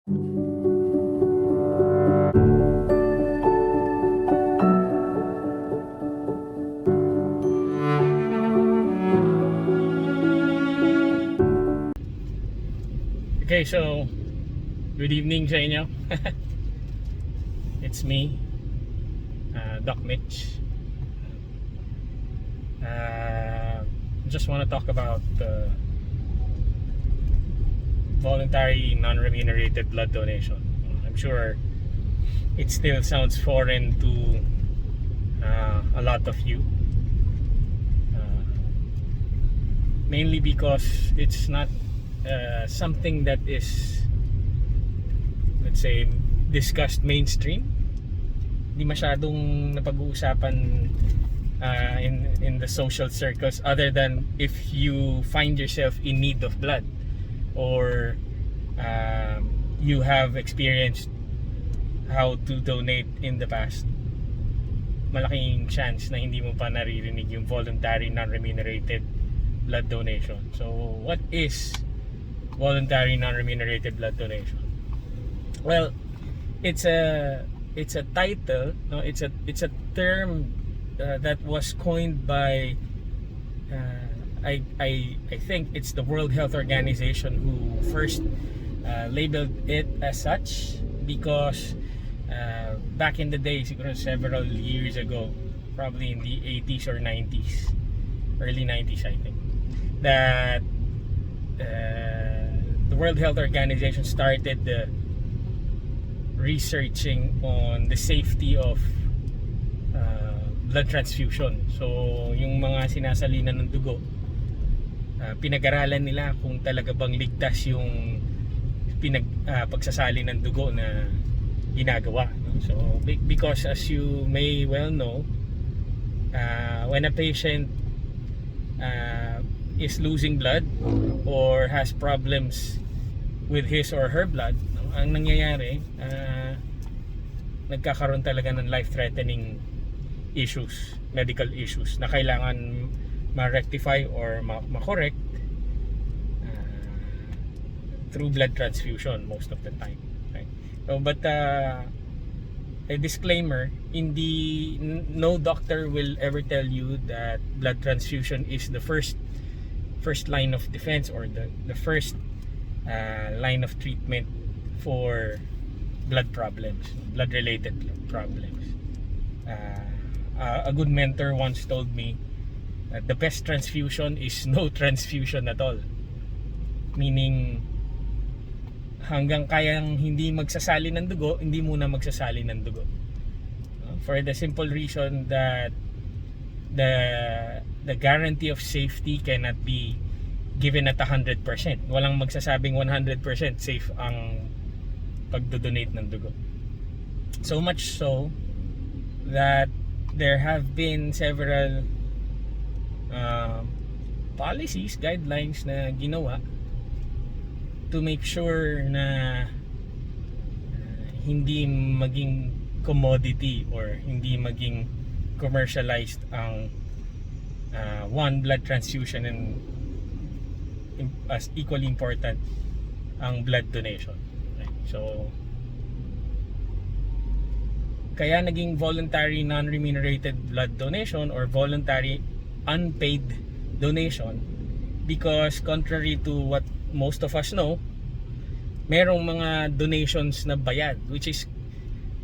Okay, so good evening sa inyo. It's me, Doc Mitch. Just want to talk about voluntary non-remunerated blood donation. I'm sure it still sounds foreign to a lot of you, mainly because it's not something that is, let's say, discussed mainstream. Hindi masyadong napag-uusapan in the social circles, other than if you find yourself in need of blood, or you have experienced how to donate in the past. Malaking chance na hindi mo pa naririnig yung voluntary non-remunerated blood donation. So what is voluntary non-remunerated blood donation? Well, it's a title, no? It's a term that was coined by I think it's the World Health Organization who first labeled it as such, because back in the day, siguro several years ago, probably in the 80s or 90s, early 90s I think, that the World Health Organization started researching on the safety of blood transfusion. So yung mga sinasalinan ng dugo, pinag-aralan nila kung talaga bang ligtas yung pagsasali ng dugo na ginagawa, no? So because as you may well know, when a patient is losing blood or has problems with his or her blood, no, ang nangyayari, nagkakaroon talaga ng life-threatening issues, medical issues na kailangan ma-rectify or ma-correct through blood transfusion most of the time, right? So, but a disclaimer, no doctor will ever tell you that blood transfusion is the first line of defense or the first line of treatment for blood problems, blood related problems. A good mentor once told me that the best transfusion is no transfusion at all, meaning hanggang kayang hindi magsasali ng dugo, hindi muna magsasali ng dugo, for the simple reason that the guarantee of safety cannot be given at 100%. Walang magsasabing 100% safe ang pagdodonate ng dugo. So much so that there have been several policies, guidelines na ginawa to make sure na hindi maging commodity or hindi maging commercialized ang one blood transfusion, and as equally important ang blood donation, right? So kaya naging voluntary non-remunerated blood donation or voluntary unpaid donation, because contrary to what most of us know, merong mga donations na bayad, which is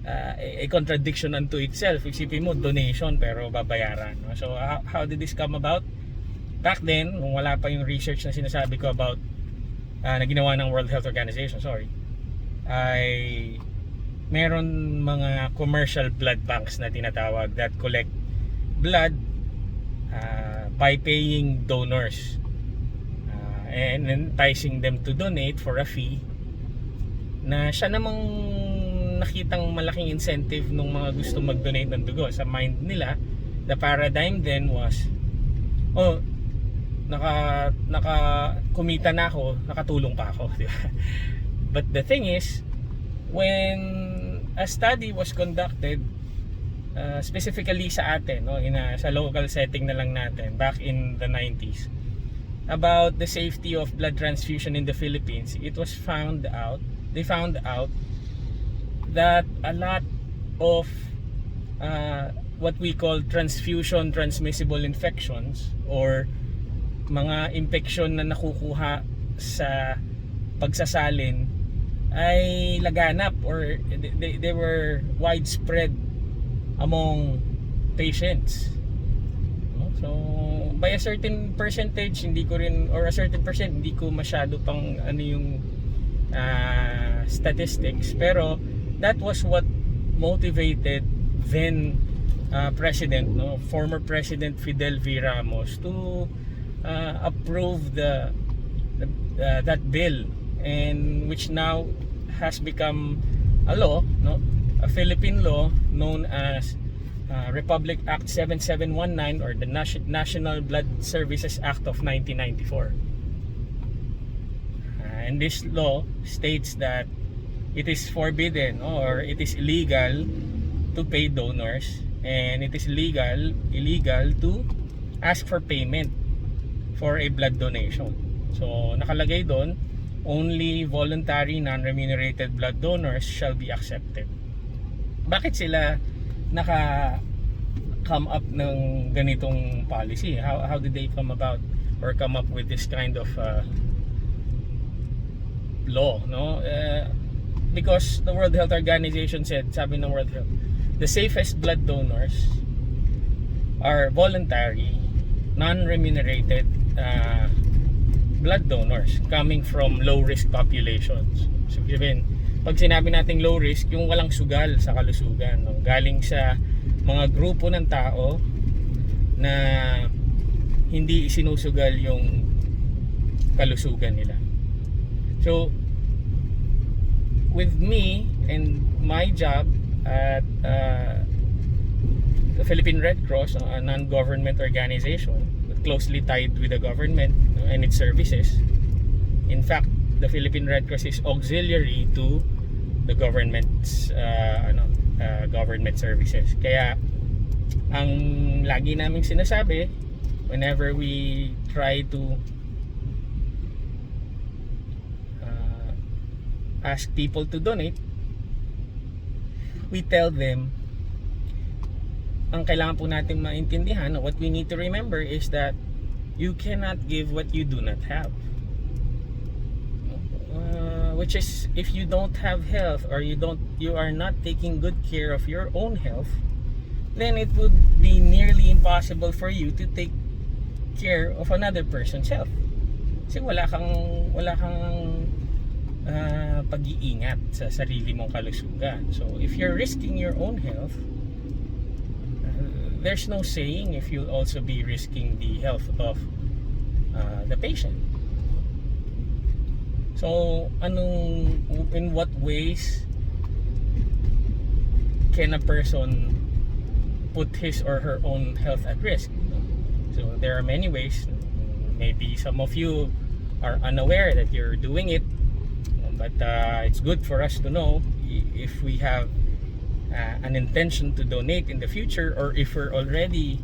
a contradiction unto itself. Isipin mo, donation pero babayaran, no? So how did this come about? Back then, nung wala pa yung research na sinasabi ko about na ginawa ng World Health Organization, ay meron mga commercial blood banks na tinatawag that collect blood by paying donors and enticing them to donate for a fee, na siya namang nakitang malaking incentive nung mga gusto mag-donate ng dugo. Sa mind nila, the paradigm then was, kumita na ako, nakatulong pa ako, di ba? But the thing is, when a study was conducted specifically sa atin, no, sa local setting na lang natin back in the 90s, about the safety of blood transfusion in the Philippines, it was found out they found out that a lot of what we call transfusion transmissible infections or mga infection na nakukuha sa pagsasalin ay laganap or they were widespread among patients. So by a certain percentage hindi ko rin, or a certain percent, hindi ko masyado pang ano yung statistics, pero that was what motivated then president, former President Fidel V. Ramos to approve that bill, and which now has become a law, a Philippine law known as Republic Act 7719, or the National Blood Services Act of 1994. And this law states that it is forbidden or it is illegal to pay donors, and it is illegal to ask for payment for a blood donation. So nakalagay doon, only voluntary non-remunerated blood donors shall be accepted. Bakit sila come up ng ganitong policy? How did they come about or come up with this kind of law? Because the World Health Organization said, sabi ng World Health, the safest blood donors are voluntary non-remunerated blood donors coming from low risk populations. So given, pag sinabi nating low risk, yung walang sugal sa kalusugan, galing sa mga grupo ng tao na hindi isinusugal yung kalusugan nila. So with me and my job at the Philippine Red Cross, a non-government organization closely tied with the government and its services. In fact, the Philippine Red Cross is auxiliary to the government's government services. Kaya ang lagi naming sinasabi whenever we try to ask people to donate, we tell them, ang kailangan po natin maintindihan, what we need to remember is that you cannot give what you do not have. Which is, if you don't have health, or you are not taking good care of your own health, then it would be nearly impossible for you to take care of another person's health. Kasi wala kang pag-iingat sa sarili mong kalusugan. So if you're risking your own health, there's no saying if you'll also be risking the health of the patient. So in what ways can a person put his or her own health at risk? So there are many ways. Maybe some of you are unaware that you're doing it, but it's good for us to know if we have an intention to donate in the future, or if we're already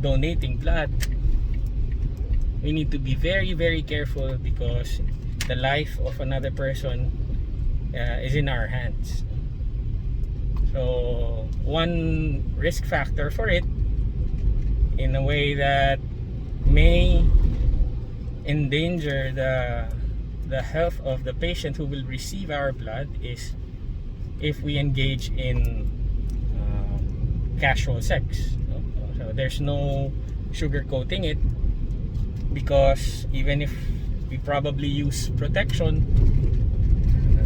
donating blood. We need to be very, very careful, because the life of another person is in our hands. So one risk factor for it, in a way that may endanger the health of the patient who will receive our blood, is if we engage in casual sex. So there's no sugarcoating it, because even if we probably use protection,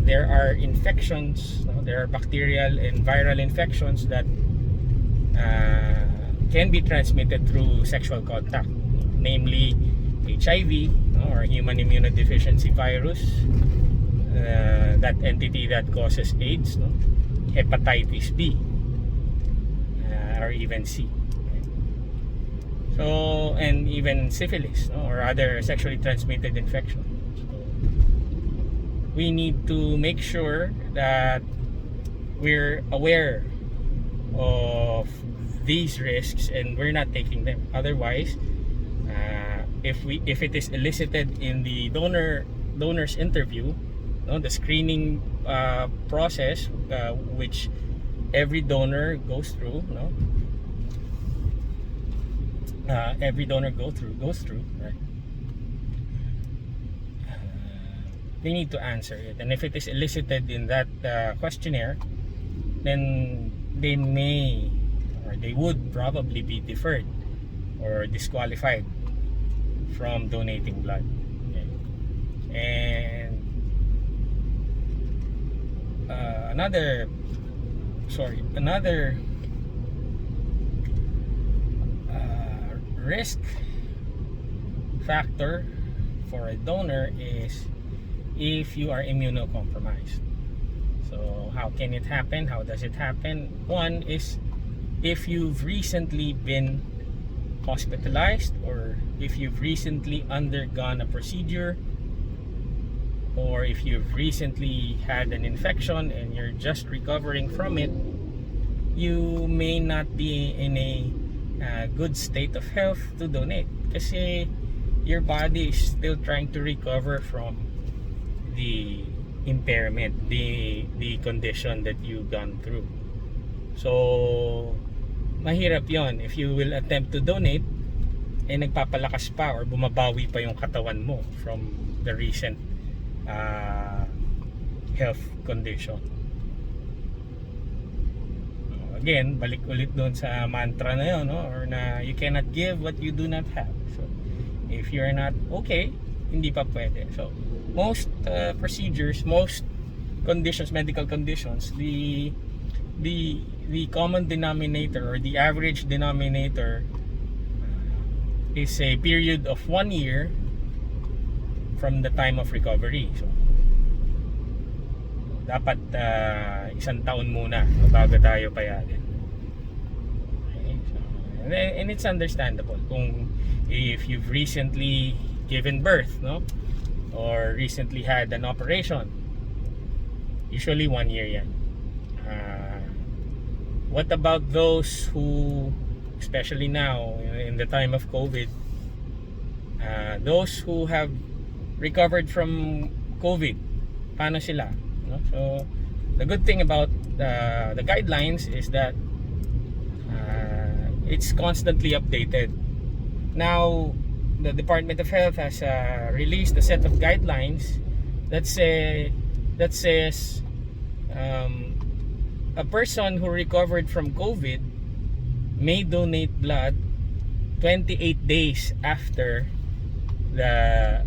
there are infections, there are bacterial and viral infections that can be transmitted through sexual contact, namely HIV, or human immunodeficiency virus, that entity that causes AIDS, hepatitis B, or even C. So, and even syphilis, or other sexually transmitted infection. So, we need to make sure that we're aware of these risks and we're not taking them. Otherwise, if it is elicited in the donor's interview no, the screening process, which every donor goes through, no, every donor goes through, right? They need to answer it, and if it is elicited in that questionnaire, then they may, or they would probably be deferred or disqualified from donating blood. Okay. And another risk factor for a donor is if you are immunocompromised. So how can it happen? How does it happen? One is if you've recently been hospitalized, or if you've recently undergone a procedure, or if you've recently had an infection and you're just recovering from it, you may not be in a good state of health to donate kasi your body is still trying to recover from the impairment, the condition that you've gone through. So mahirap yon if you will attempt to donate nagpapalakas pa or bumabawi pa yung katawan mo from the recent health condition. Again, balik ulit doon sa mantra na yun, no? Or na you cannot give what you do not have. So if you're not okay, hindi pa pwede. So most procedures, most conditions, medical conditions, the common denominator or the average denominator is a period of 1 year from the time of recovery. So dapat 1 taon muna bago tayo payagan. Okay, so, and it's understandable kung if you've recently given birth, no, or recently had an operation, usually 1 year yan. What about those who, especially now in the time of COVID, those who have recovered from COVID, paano sila? No? So the good thing about the guidelines is that it's constantly updated. Now the Department of Health has released a set of guidelines that says a person who recovered from COVID may donate blood 28 days after the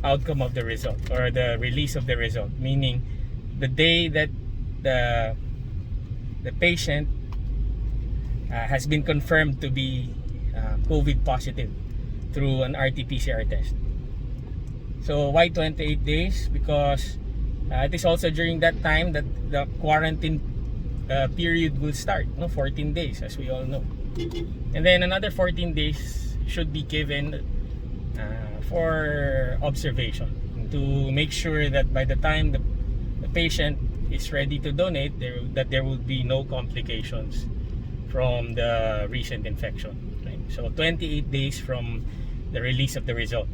outcome of the result or the release of the result, meaning the day that the patient has been confirmed to be COVID positive through an RT-PCR test. So why 28 days? Because it is also during that time that the quarantine period will start, no? 14 days, as we all know. And then another 14 days should be given for observation to make sure that by the time the patient is ready to donate, there will be no complications from the recent infection. Right? So 28 days from the release of the result.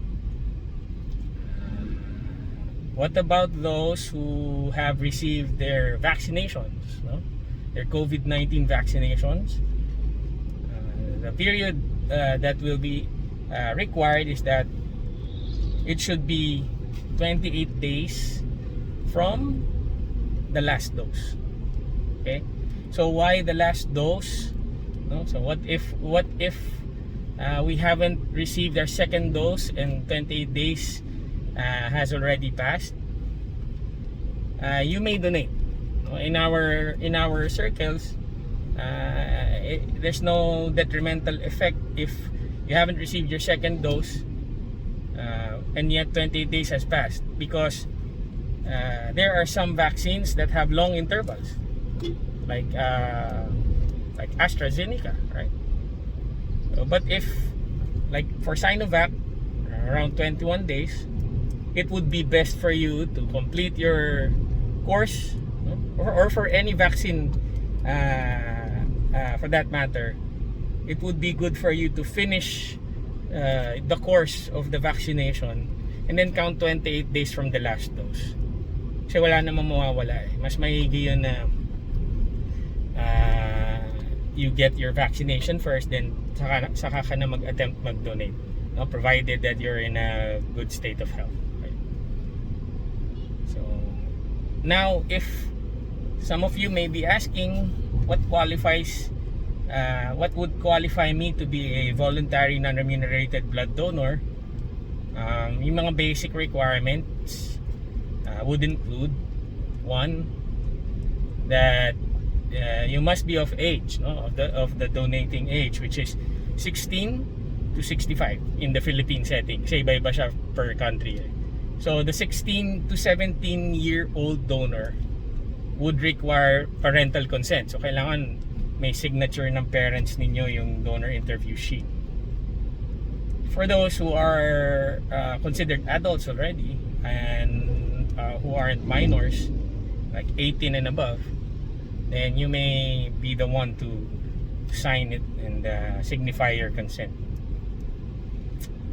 What about those who have received their vaccinations, no? Their COVID-19 vaccinations? The period that will be required is that it should be 28 days from the last dose. Okay? So why the last dose? No? So what if we haven't received our second dose and 28 days has already passed? You may donate. In our circles, there's no detrimental effect if you haven't received your second dose and yet 28 days has passed, because there are some vaccines that have long intervals, like AstraZeneca, right? But if, like for Sinovac, around 21 days, it would be best for you to complete your course, no? or for any vaccine for that matter, it would be good for you to finish the course of the vaccination and then count 28 days from the last dose. Kasi wala namang mawawala eh. Mas maigi yun na you get your vaccination first, then saka ka na mag-attempt mag-donate, no? Provided that you're in a good state of health. Okay? So now, if some of you may be asking what would qualify me to be a voluntary non-remunerated blood donor, yung mga basic requirements would include, one, that you must be of age, no? of the donating age, which is 16 to 65 in the Philippine setting. Kasi iba-iba siya per country. So the 16 to 17 year old donor would require parental consent. So kailangan may signature ng parents ninyo yung donor interview sheet. For those who are considered adults already and who aren't minors, like 18 and above, then you may be the one to sign it and signify your consent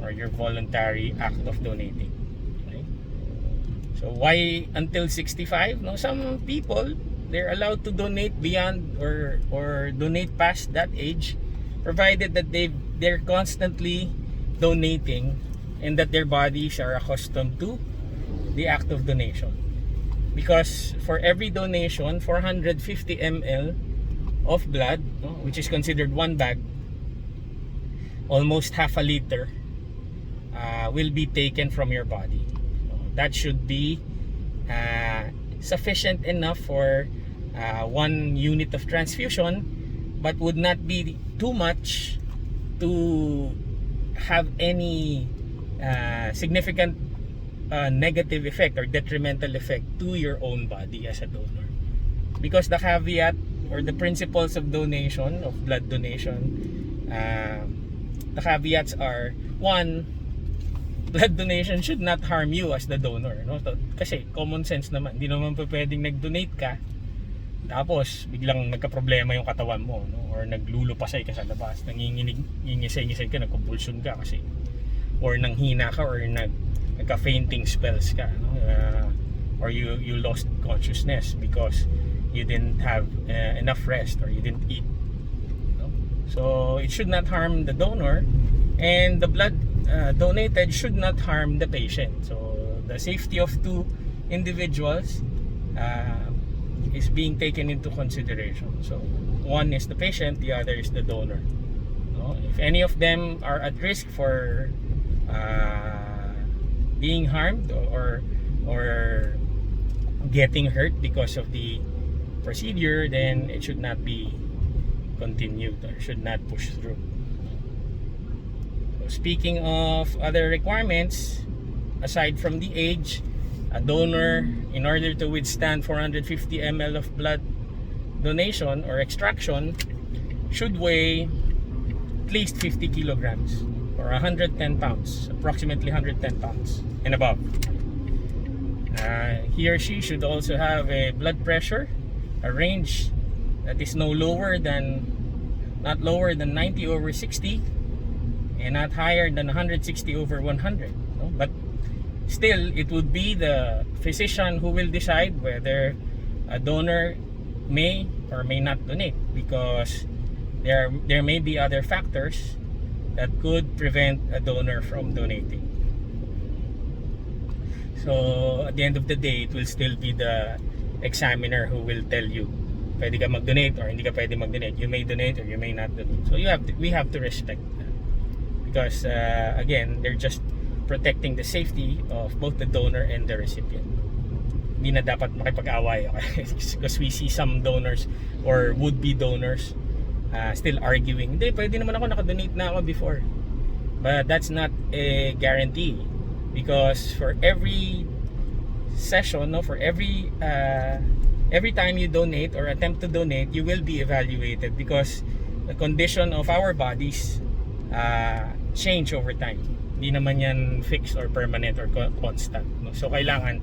or your voluntary act of donating. Okay? So why until 65? No, some people, they're allowed to donate beyond or donate past that age, provided that they're constantly donating and that their bodies are accustomed to the act of donation. Because for every donation, 450 ml of blood, no, which is considered one bag, almost half a liter, will be taken from your body. That should be sufficient enough for 1 unit of transfusion, but would not be too much to have any significant negative effect or detrimental effect to your own body as a donor. Because the caveat or the principles of donation, of blood donation, the caveats are, one, blood donation should not harm you as the donor, no? Kasi common sense naman, hindi naman pwedeng nag-donate ka tapos biglang nagka-problema yung katawan mo, no? Or naglulupasay ka sa labas, nangingisay-ngisay ka, nagkumpulsyon ka kasi, or nanghina ka, or nagka-fainting spells ka, no? Or you lost consciousness because you didn't have enough rest or you didn't eat, no? So it should not harm the donor, and the blood donated should not harm the patient. So the safety of two individuals is being taken into consideration. So one is the patient, the other is the donor, no? If any of them are at risk for being harmed or getting hurt because of the procedure, then it should not be continued or should not push through. So speaking of other requirements, aside from the age, a donor, in order to withstand 450 ml of blood donation or extraction, should weigh at least 50 kilograms or 110 pounds, approximately 110 pounds and above. He or she should also have a blood pressure, a range that is not lower than 90/60 and not higher than 160/100, no? But still, it would be the physician who will decide whether a donor may or may not donate, because there may be other factors that could prevent a donor from donating. So at the end of the day, it will still be the examiner who will tell you pwede ka mag-donate or hindi ka pwede mag-donate. You may donate or you may not donate. So we have to respect that, because again, they're just protecting the safety of both the donor and the recipient. Hindi na dapat makipag-away, okay? Because we see some donors or would-be donors still arguing, hindi, pwede naman ako, nakadonate na ako before. But that's not a guarantee, because for every session, no, for every time you donate or attempt to donate, you will be evaluated, because the condition of our bodies change over time. Hindi naman yan fixed or permanent or constant, no? So kailangan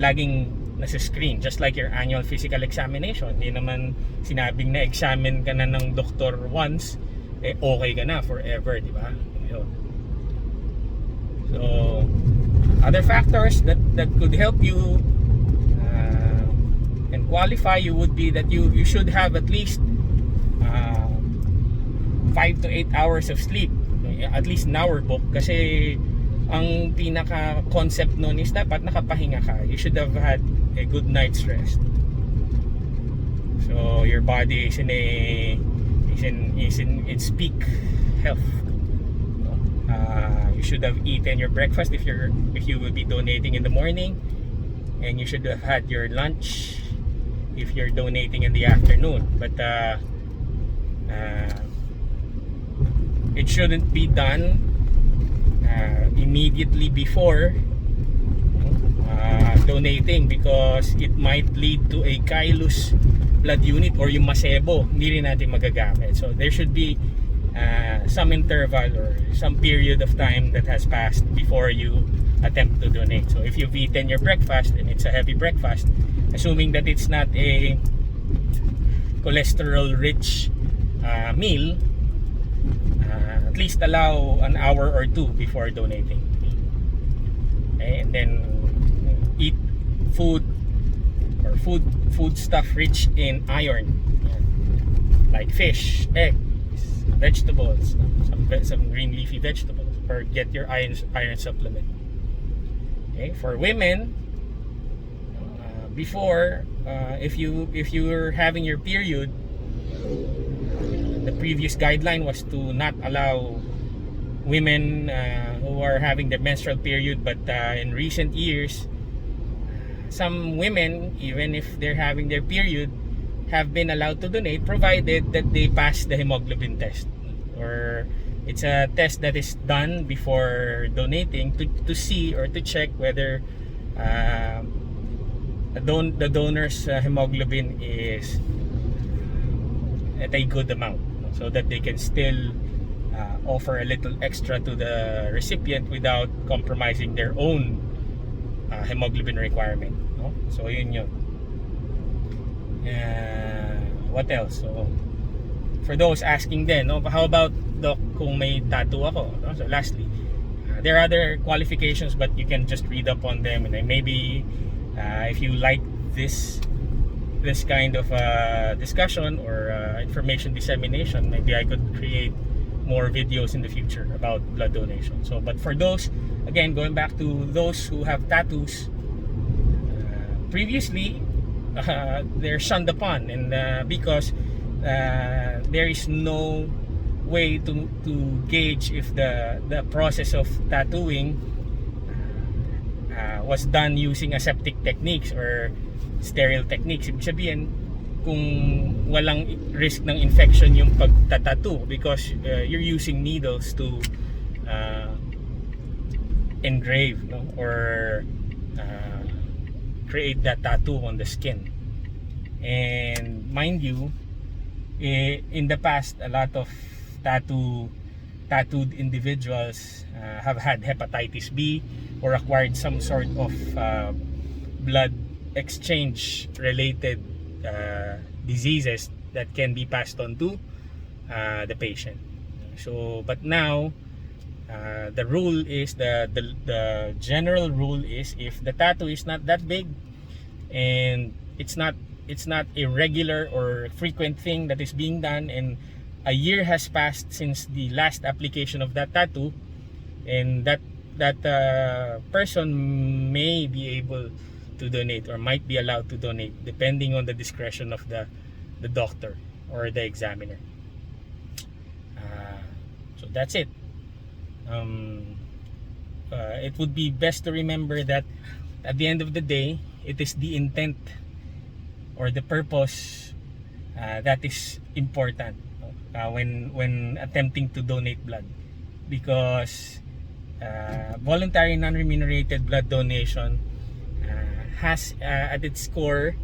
laging nasa screen, just like your annual physical examination. Hindi naman sinabing na examine ka na ng doktor once, okay ka na forever, di ba? So Other factors that could help you and qualify you would be that you should have at least 5 to 8 hours of sleep, at least an hour book, kasi ang pinaka concept nun is dapat nakapahinga ka. You should have had a good night's rest, so your body is in its peak health. You should have eaten your breakfast if you will be donating in the morning, and you should have had your lunch if you're donating in the afternoon. But it shouldn't be done immediately before donating, because it might lead to a chylous blood unit or yung masebo, hindi rin natin magagamit. So there should be some interval or some period of time that has passed before you attempt to donate. So if you've eaten your breakfast and it's a heavy breakfast, assuming that it's not a cholesterol rich meal, at least allow an hour or two before donating. Okay? And then eat food or food stuff rich in iron, like fish, eggs, vegetables, some green leafy vegetables, or get your iron supplement. Okay? For women, before, if you're having your period, the previous guideline was to not allow women who are having their menstrual period, but in recent years, some women, even if they're having their period, have been allowed to donate, provided that they pass the hemoglobin test, or it's a test that is done before donating to see or to check whether the donor's hemoglobin is at a good amount, so that they can still offer a little extra to the recipient without compromising their own hemoglobin requirement, no? So yun. What else? So for those asking then, no, how about doc kung may tattoo ako, no? So lastly, there are other qualifications, but you can just read up on them, and then maybe if you like this kind of discussion or information dissemination, maybe I could create more videos in the future about blood donation. So, but for those, again, going back to those who have tattoos, previously they're shunned upon, and because there is no way to gauge if the process of tattooing was done using aseptic techniques or sterile techniques. Ibig sabihin, kung walang risk ng infection yung pagtatattoo, because you're using needles to engrave, no, or create that tattoo on the skin. And mind you, in the past, a lot of tattooed individuals have had hepatitis B or acquired some sort of blood exchange related diseases that can be passed on to the patient. So, but now the rule is the general rule is, if the tattoo is not that big and it's not a regular or frequent thing that is being done, and a year has passed since the last application of that tattoo, and that person may be able to donate or might be allowed to donate, depending on the discretion of the doctor or the examiner. So that's it. It would be best to remember that at the end of the day, it is the intent or the purpose that is important when attempting to donate blood, because voluntary non-remunerated blood donation has at its core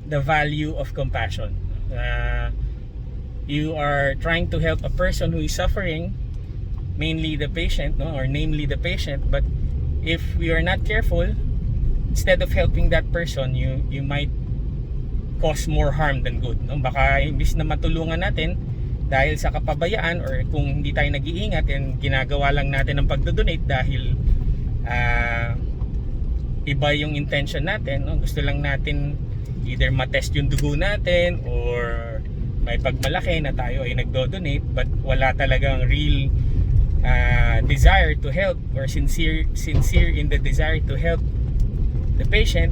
the value of compassion. You are trying to help a person who is suffering, mainly the patient, no, or namely the patient. But if we are not careful, instead of helping that person, you might cause more harm than good, no? Baka imbis na matulungan natin dahil sa kapabayaan, or kung hindi tayo nag-iingat and ginagawa lang natin ang pagdodonate dahil iba yung intention natin, no? Gusto lang natin either matest yung dugo natin or may pagmalaki na tayo ay nagdo-donate, but wala talagang real desire to help or sincere in the desire to help the patient,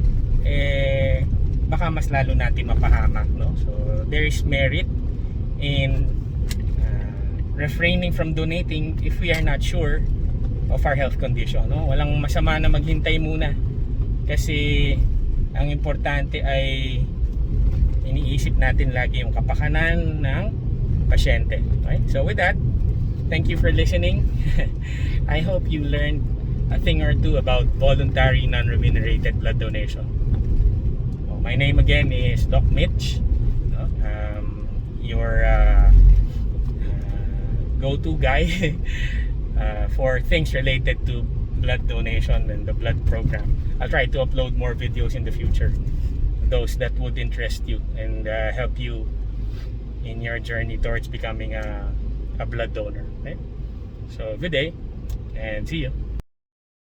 baka mas lalo natin mapahamak, no? So there is merit in refraining from donating if we are not sure of our health condition, no? Walang masama na maghintay muna, kasi ang importante ay iniisip natin lagi yung kapakanan ng pasyente. Okay? So with that, thank you for listening. I hope you learned a thing or two about voluntary non-remunerated blood donation. My name again is Doc Mitch, no? Your go-to guy for things related to blood donation and the blood program. I'll try to upload more videos in the future, those that would interest you and help you in your journey towards becoming a blood donor. Okay? So good day and see you.